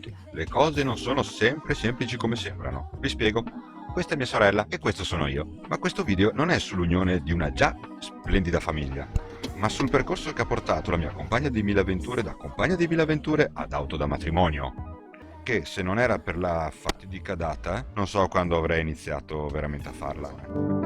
tutti, le cose non sono sempre semplici come sembrano. Vi spiego. Questa è mia sorella e questo sono io. Ma questo video non è sull'unione di una già splendida famiglia, ma sul percorso che ha portato la mia compagna di mille avventure da compagna di mille avventure ad auto da matrimonio. Che se non era per la fatidica data, non so quando avrei iniziato veramente a farla.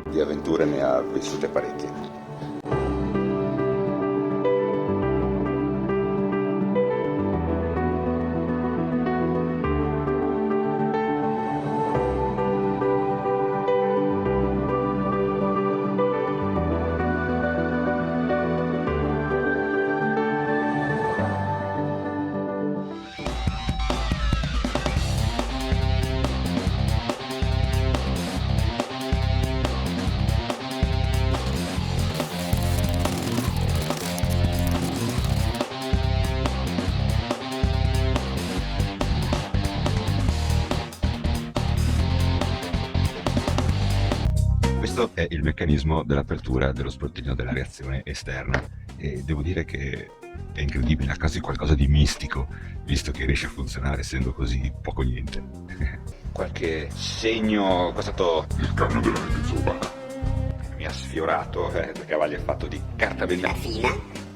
Di avventure ne ha vissute parecchie. Questo è il meccanismo dell'apertura dello sportellino della reazione esterna e devo dire che è incredibile, ha quasi qualcosa di mistico, visto che riesce a funzionare essendo così poco niente. Qualche segno, qua è stato il cambio della insomma. Mi ha sfiorato perché Cavalli è fatto di carta bellafina,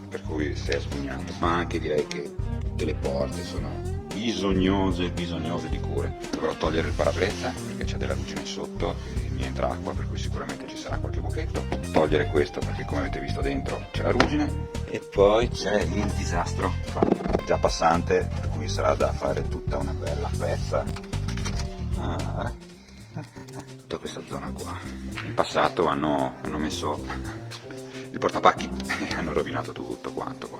per cui si è spugnato. Ma anche direi che tutte le porte sono bisognose di cure. Dovrò togliere il parabrezza perché c'è della ruggine sotto e mi entra acqua, per cui sicuramente ci sarà qualche buchetto. Togliere questo perché, come avete visto, dentro c'è la ruggine. E poi c'è il disastro già passante, per cui sarà da fare tutta una bella pezza. Tutta questa zona qua. In passato hanno messo il portapacchi e hanno rovinato tutto quanto qua.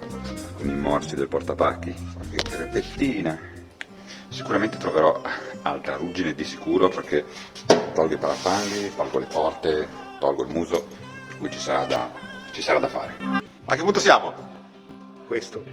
Con i morsi del portapacchi, qualche crepettina. Sicuramente troverò altra ruggine di sicuro, perché tolgo i parafanghi, tolgo le porte, tolgo il muso, per cui ci sarà da fare. A che punto siamo? Questo.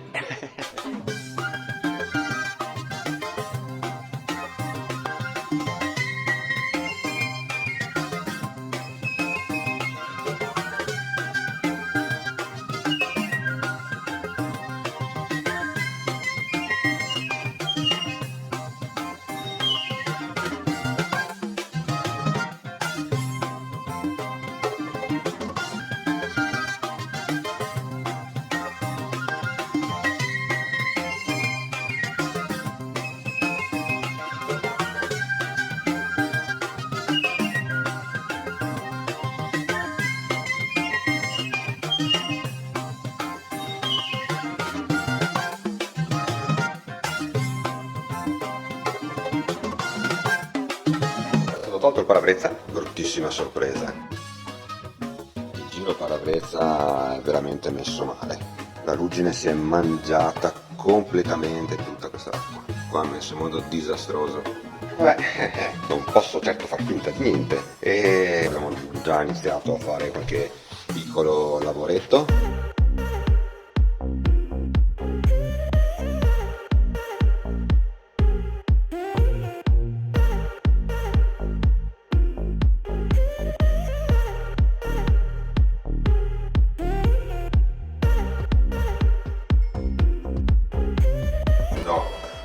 Ho tolto il parabrezza, bruttissima sorpresa. Il giro parabrezza è veramente messo male. La ruggine si è mangiata completamente tutta questa acqua. Qua ha messo in modo disastroso. Vabbè, non posso certo far finta di niente. E abbiamo già iniziato a fare qualche piccolo lavoretto.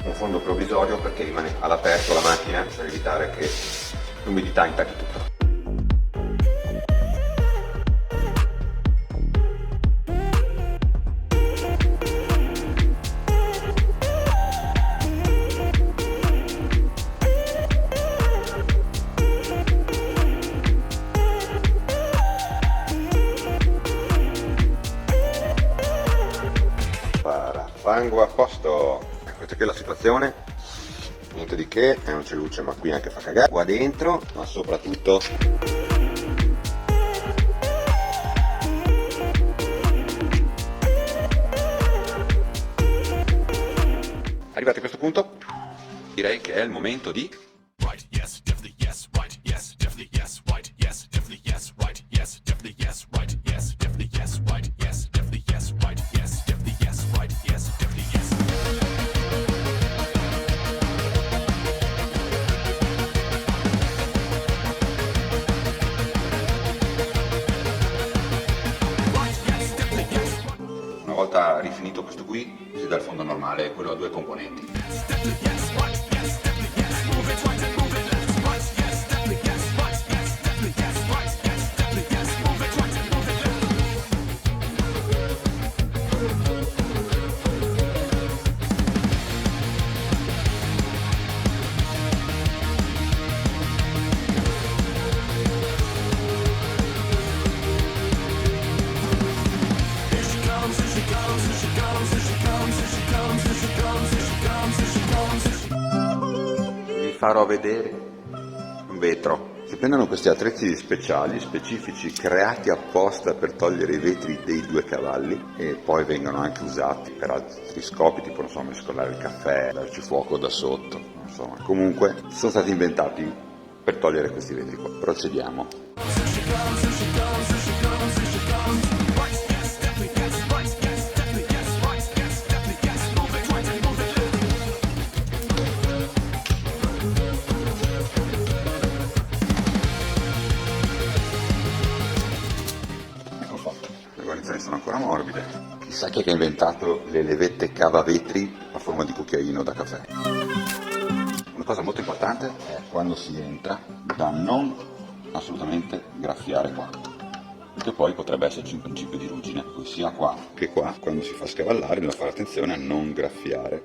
Un fondo provvisorio perché rimane all'aperto la macchina per evitare che l'umidità intacchi tutto. Parafango a posto. Questa qui è la situazione, niente di che, non c'è luce ma qui anche fa cagare, qua dentro, ma soprattutto arrivati a questo punto direi che è il momento di volta rifinito questo qui si dà il fondo normale, quello a 2 componenti. Vi farò vedere un vetro. Si prendono questi attrezzi speciali, specifici, creati apposta per togliere i vetri dei 2 cavalli e poi vengono anche usati per altri scopi, tipo non so, mescolare il caffè, darci fuoco da sotto, insomma. Comunque sono stati inventati per togliere questi vetri qua. Procediamo. Le guarnizioni sono ancora morbide. Chissà chi è che ha inventato le levette cavavetri a forma di cucchiaino da caffè. Una cosa molto importante è quando si entra da non assolutamente graffiare qua, perché poi potrebbe esserci un principio di ruggine, sia qua che qua. Quando si fa scavallare bisogna fare attenzione a non graffiare.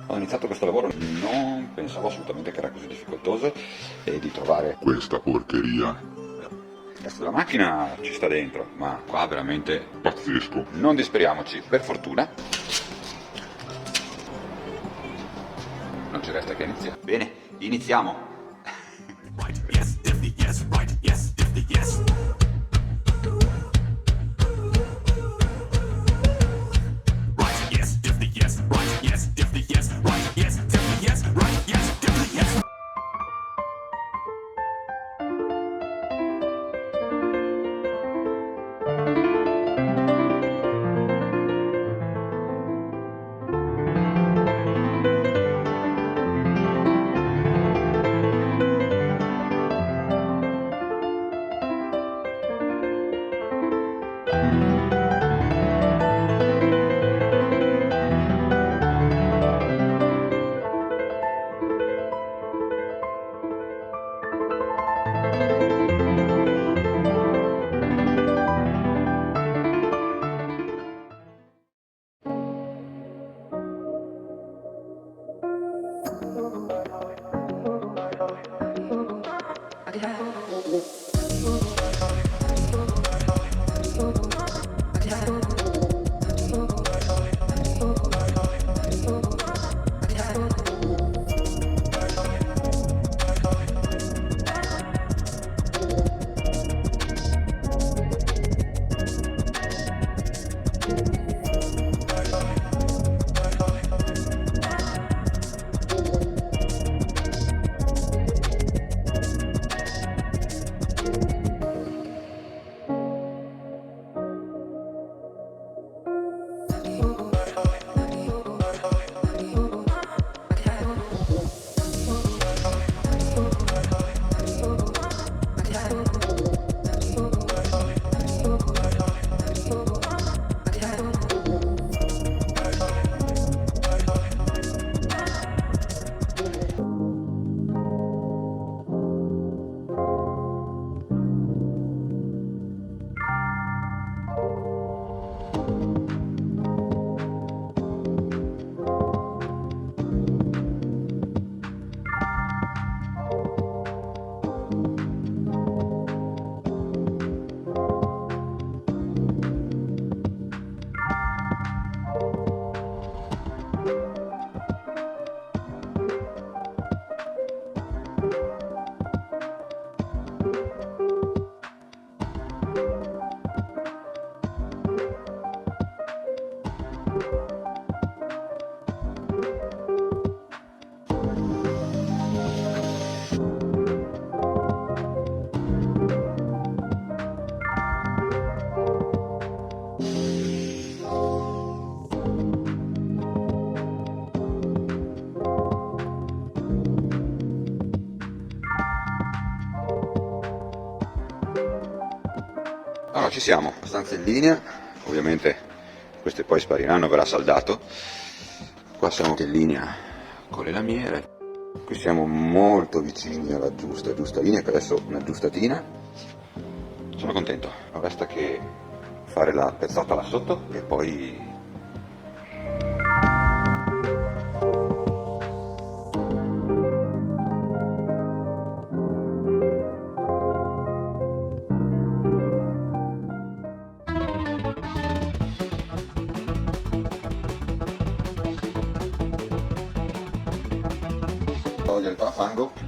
Ho iniziato questo lavoro, non pensavo assolutamente che era così difficoltoso e di trovare questa porcheria. il testo della macchina ci sta dentro, ma qua veramente Pazzesco. non disperiamoci. Per fortuna non ci resta che iniziare. Bene, iniziamo. Allora ci siamo, abbastanza in linea, ovviamente queste poi spariranno, verrà saldato. Qua siamo in linea con le lamiere, qui siamo molto vicini alla giusta linea, che adesso una giustatina. Sono contento, non resta che fare la pezzata là sotto e poi togliere il parafango.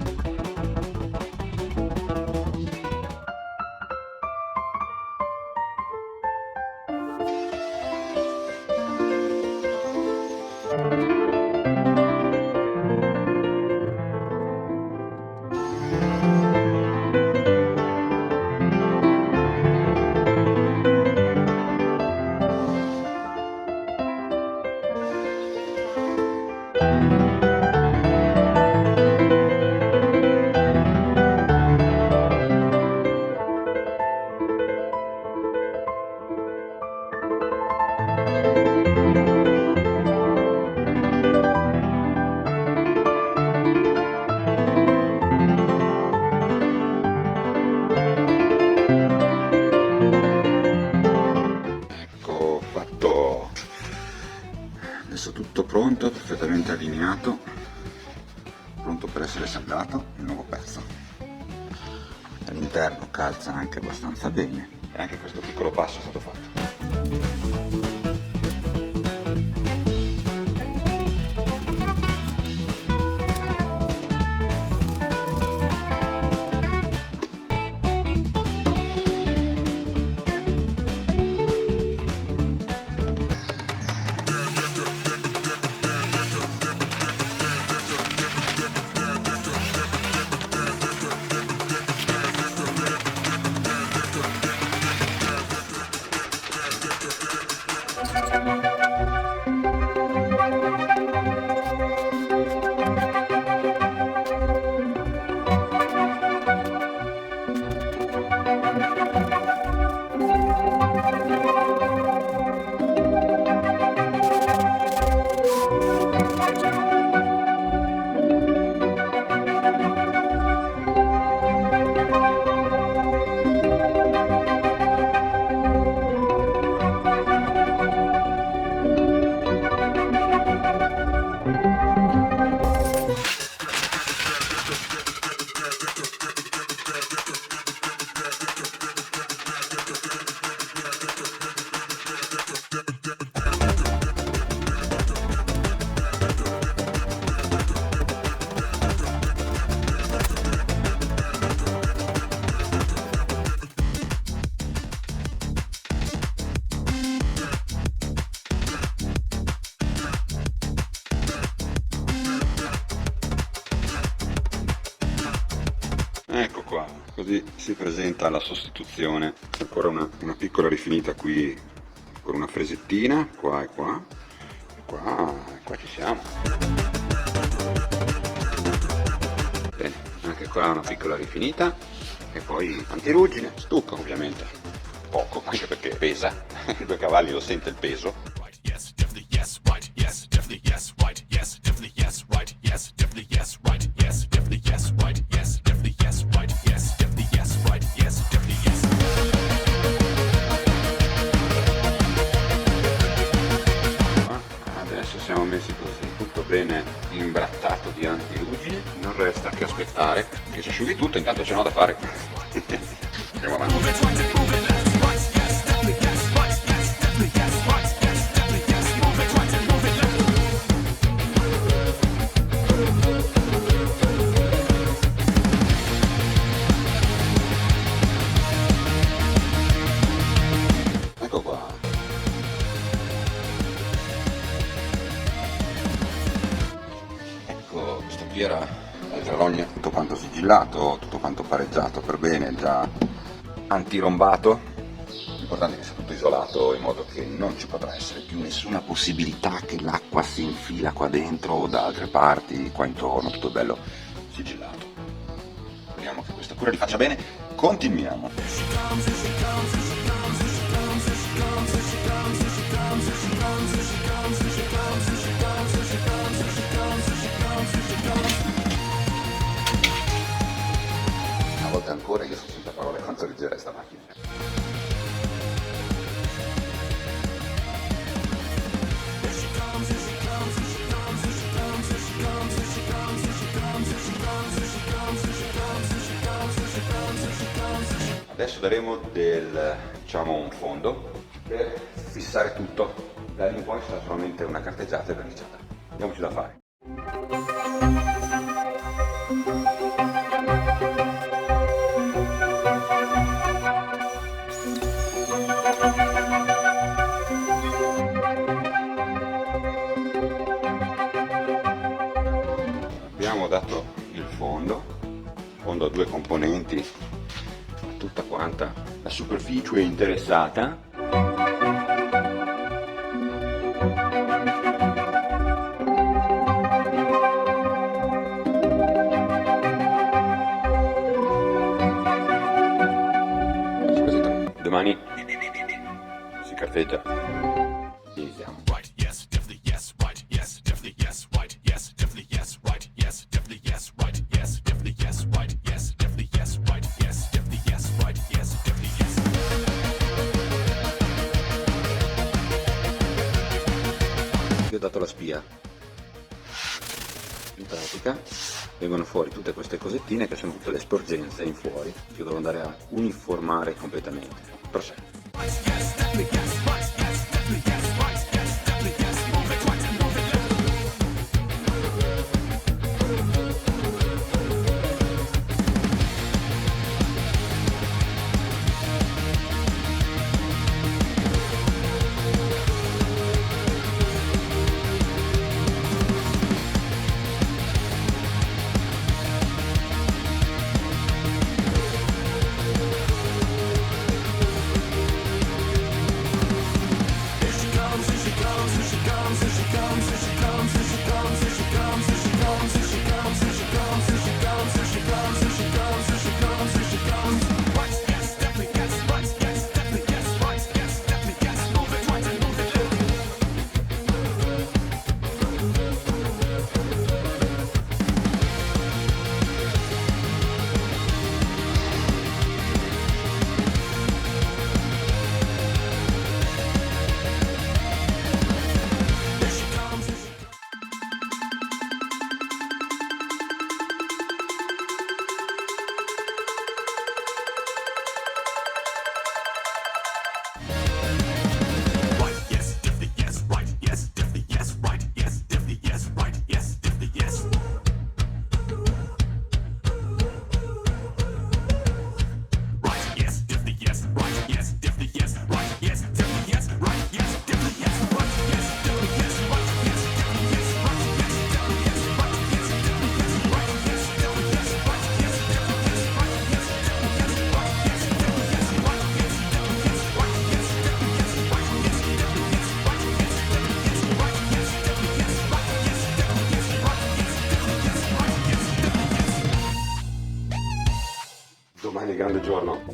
Adesso tutto pronto, perfettamente allineato, pronto per essere saldato il nuovo pezzo. All'interno calza anche abbastanza bene e anche questo piccolo passo è stato fatto. Ecco qua, così si presenta la sostituzione. Ancora una piccola rifinita qui con una fresettina, qua e qua, e qua ci siamo. Bene, anche qua una piccola rifinita e poi antirugine, stucco ovviamente, poco, anche perché pesa, i 2 cavalli lo sente il peso. Siamo messi così, tutto bene imbrattato di antirugine, non resta che aspettare che si asciughi tutto, intanto ce n'ho da fare. Andiamo avanti. Ecco qua. Questo qui era il Terrogna, tutto quanto sigillato, tutto quanto pareggiato per bene, già antirombato. L'importante è che sia tutto isolato in modo che non ci potrà essere più nessuna possibilità che l'acqua si infila qua dentro o da altre parti, qua intorno, tutto bello sigillato. Speriamo che questa cura li faccia bene. Continuiamo. volte ancora io sono senza parole quanto leggera è sta macchina. Adesso daremo un fondo per fissare tutto. Da lì in poi sarà solamente una carteggiata e verniciata. Andiamoci da fare. Abbiamo dato il fondo a due componenti, a tutta quanta la superficie interessata. Domani si carteggia. Iniziamo. Io ho dato la spia. In pratica vengono fuori tutte queste cosettine che sono tutte le sporgenze in fuori che devo andare a uniformare completamente. Prosegue. Domani è grande giorno.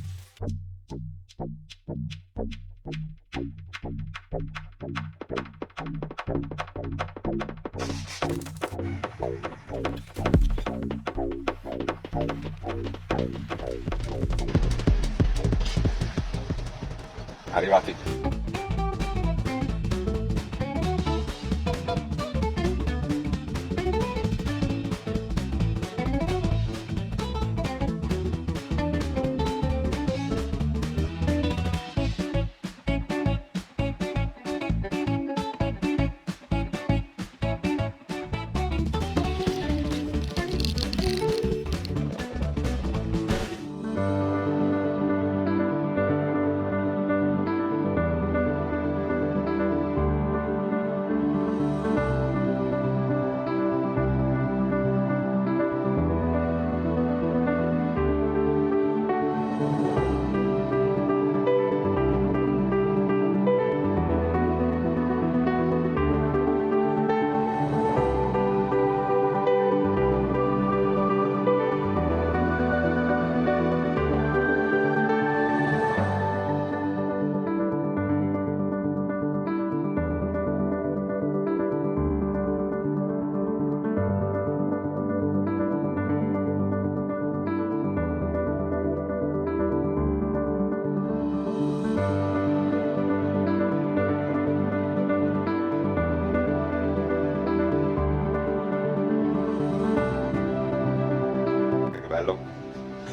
Arrivati.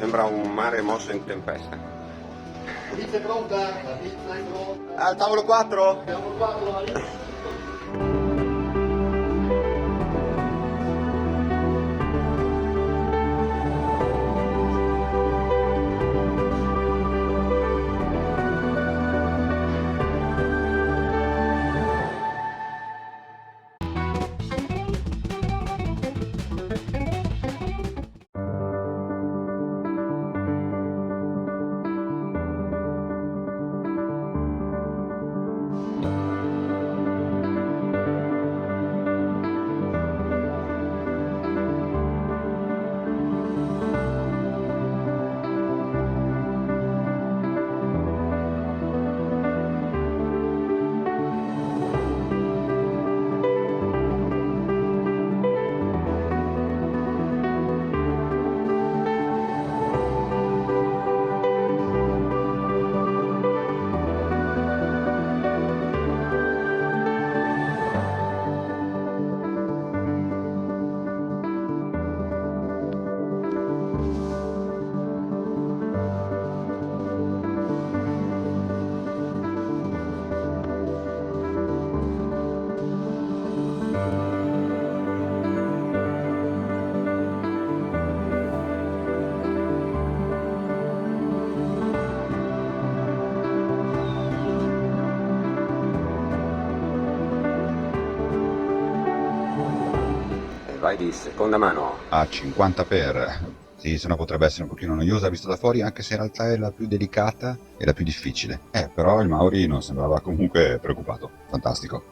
Sembra un mare mosso in tempesta. La pizza è pronta? La pizza è pronta. Al tavolo 4? Siamo qua con la valigia. Vai di seconda mano. A 50 per. Sì, se no potrebbe essere un pochino noiosa vista da fuori, anche se in realtà è la più delicata e la più difficile. Però il Mauri non sembrava comunque preoccupato. Fantastico.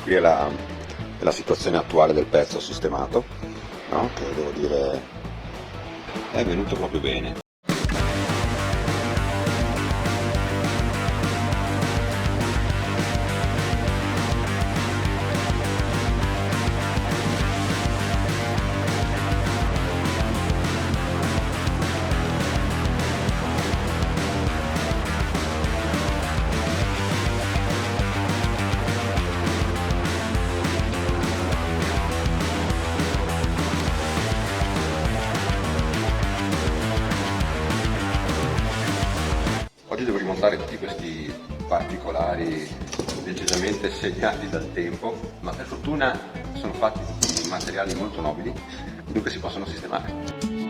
Qui è la situazione attuale del pezzo sistemato, no? Che devo dire è venuto proprio bene. Oggi devo rimontare tutti questi particolari decisamente segnati dal tempo, ma per fortuna sono fatti di materiali molto nobili, dunque si possono sistemare.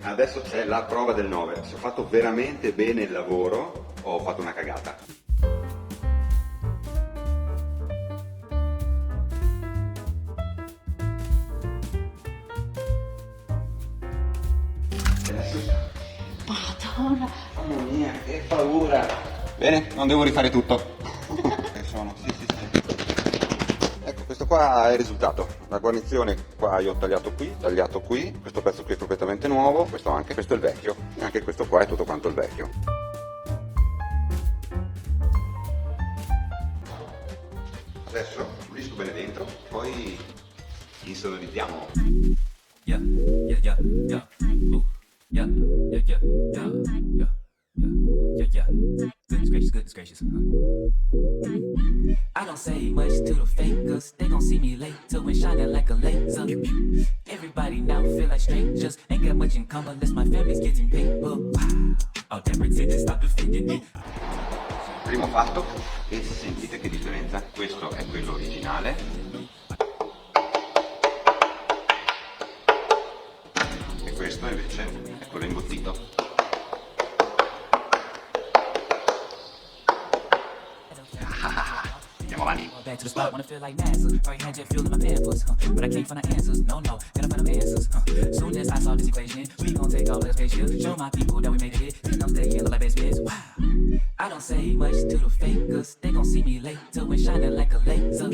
Adesso c'è la prova del 9. Se ho fatto veramente bene il lavoro o ho fatto una cagata. Madonna. Mamma mia, che paura! Bene, non devo rifare tutto. Sì. Ecco, questo qua è il risultato. La guarnizione qua io ho tagliato qui, questo pezzo qui è completamente nuovo, questo anche, questo è il vecchio, e anche questo qua è tutto quanto il vecchio. Adesso pulisco bene dentro, poi insonorizziamo. Yeah. Ooh. Yeah. Goodness gracious. I don't say much to the fakers. They gon' see me later when shining like a laser. Everybody now feel like strangers. Ain't got much in common unless my family's getting paper. Wow. All that pretending, stop defending me. Primo fatto, e sentite che differenza, questo è quello originale. E questo invece è quello imbottito. Andiamo avanti. Back to the spot when I feel like NASA. Right hand jet fuel in my pampers, but I can't find the answers. No, gotta find them answers. Soon as I solve this equation, we gon' take all the spaceship. Show my people that we made it. And I'm staying like best bits. Wow. I don't say much to the fakers. They gon' see me later when shining like a laser.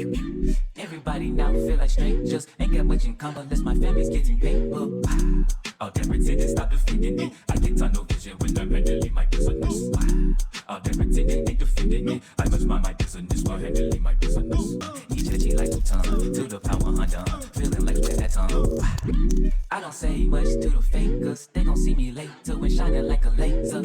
Everybody now feel like strangers. Ain't got much in common unless my family's getting paper. Wow. All that pretending, stop defending it. I get tunnel vision when I'm handling my business. Wow. All that pretending ain't defending it. I must mind my business while handling my business. Each a G like a ton to the power 100. Feeling like with that tongue. Wow. I don't say much to the fakers. They gon' see me later when shining like a laser.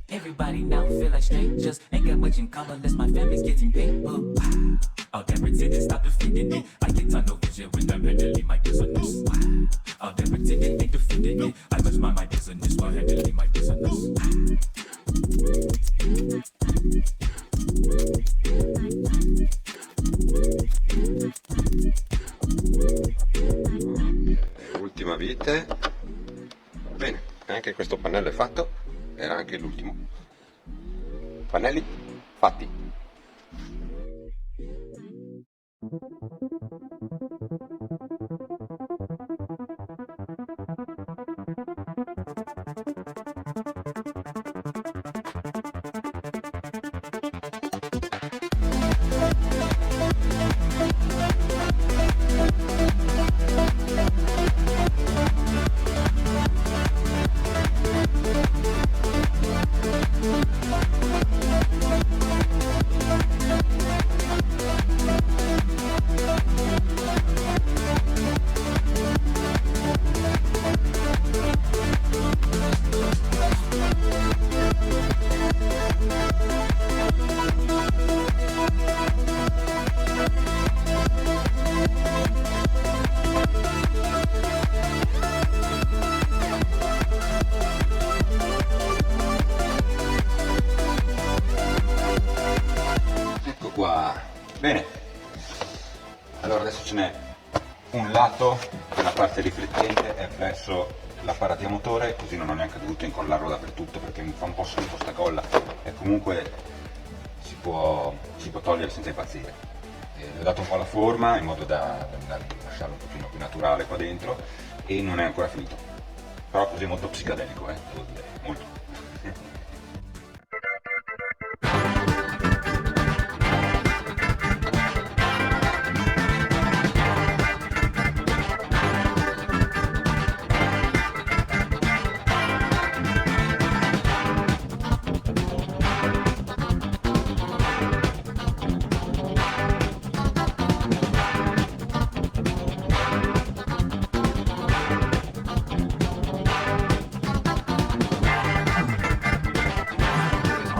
Everybody now feel like strangers. Ain't got much in common unless my family's getting paper. Wow. All that pretending, stop defending it. I get tunnel vision when I'm handling my business. Wow. All that pretending ain't defending it. I must mind my business while handling my business. Ultima vite. Bene, anche questo pannello è fatto. Era anche l'ultimo. Pannelli fatti. lato la parte riflettente è verso l'apparati a motore, così non ho neanche dovuto incollarlo dappertutto perché mi fa un po' schifo sta colla e comunque si può togliere senza impazzire. Le ho dato un po' la forma in modo da lasciarlo un pochino più naturale qua dentro e non è ancora finito, però così è molto psicadelico, devo dire, molto.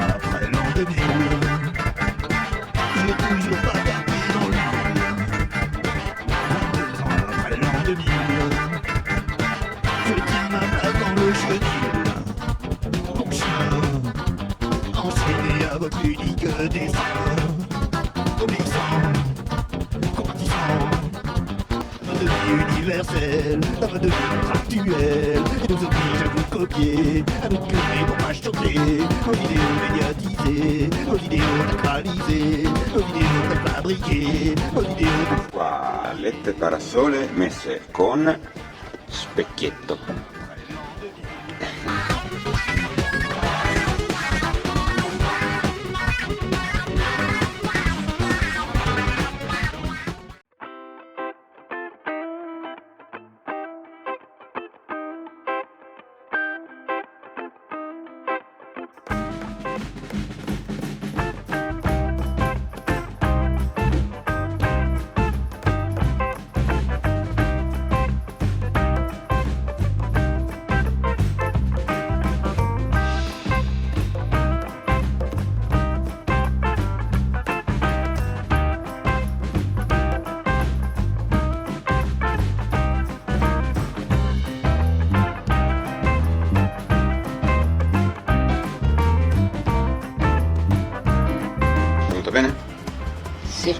Après l'an 2000, j'ai toujours pas gardé dans le mille. 22 ans après l'an 2000, je tiens ma place dans le chenil. Mon chien, enchaîné à votre unique dessin. Obéissant, compatissant, notre vie universelle, la mode de vie contractuelle, nous oblige à vous copier, à nous curer pour pas chanter, aux vidéos médiatisées, aux vidéos sacralisées, aux vidéos fabriquées, aux vidéos... Qua lette parasole messe con specchietto. Venuto bene? Sì.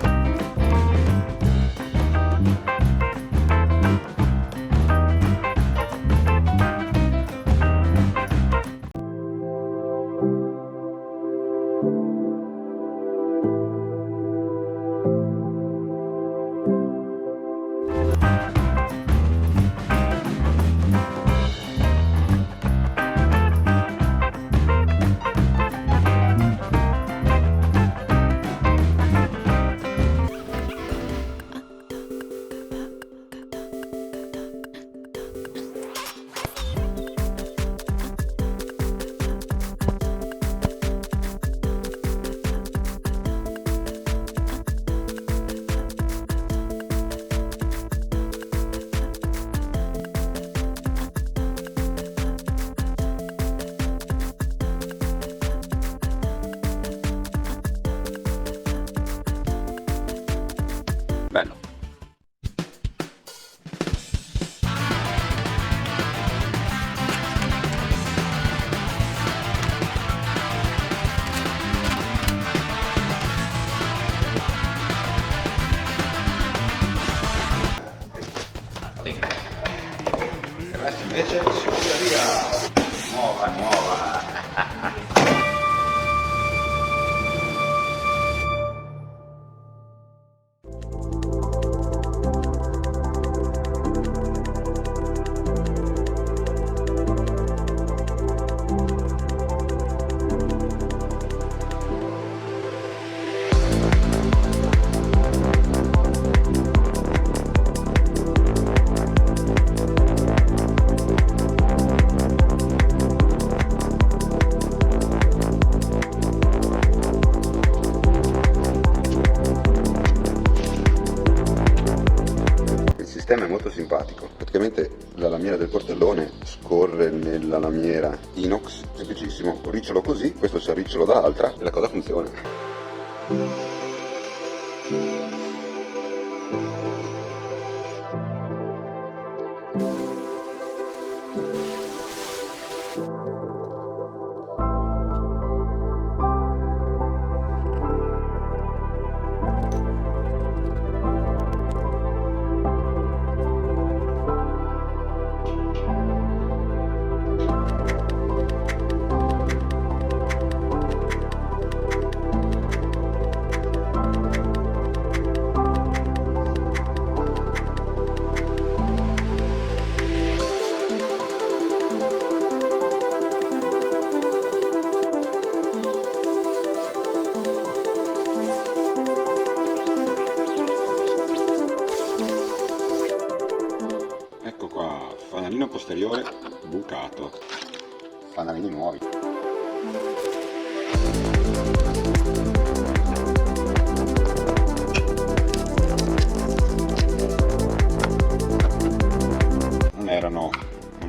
Bello. Il resto invece si butta via. Nuova, nuova. Il sistema è molto simpatico, praticamente la lamiera del portellone scorre nella lamiera inox, semplicissimo, ricciolo così, questo si arricciola dall'altra e la cosa funziona. fanalini nuovi. Non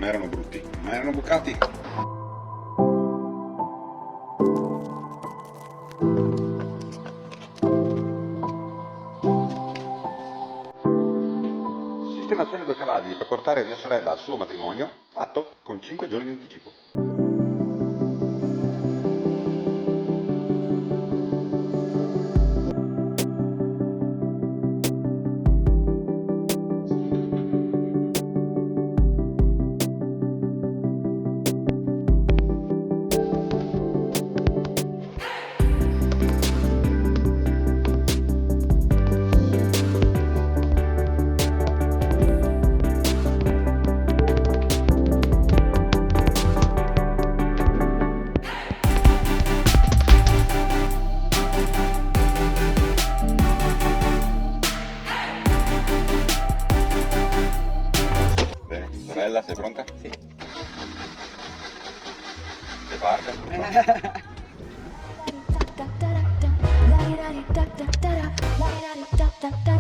erano brutti, non erano bucati. Sistemazione 2 cavalli per portare mia sorella al suo matrimonio, fatto con 5 giorni di anticipo. Bene, sorella, sei pronta? Sì. E parte? La di da di da da, la di da di da da da, la di da di da da da.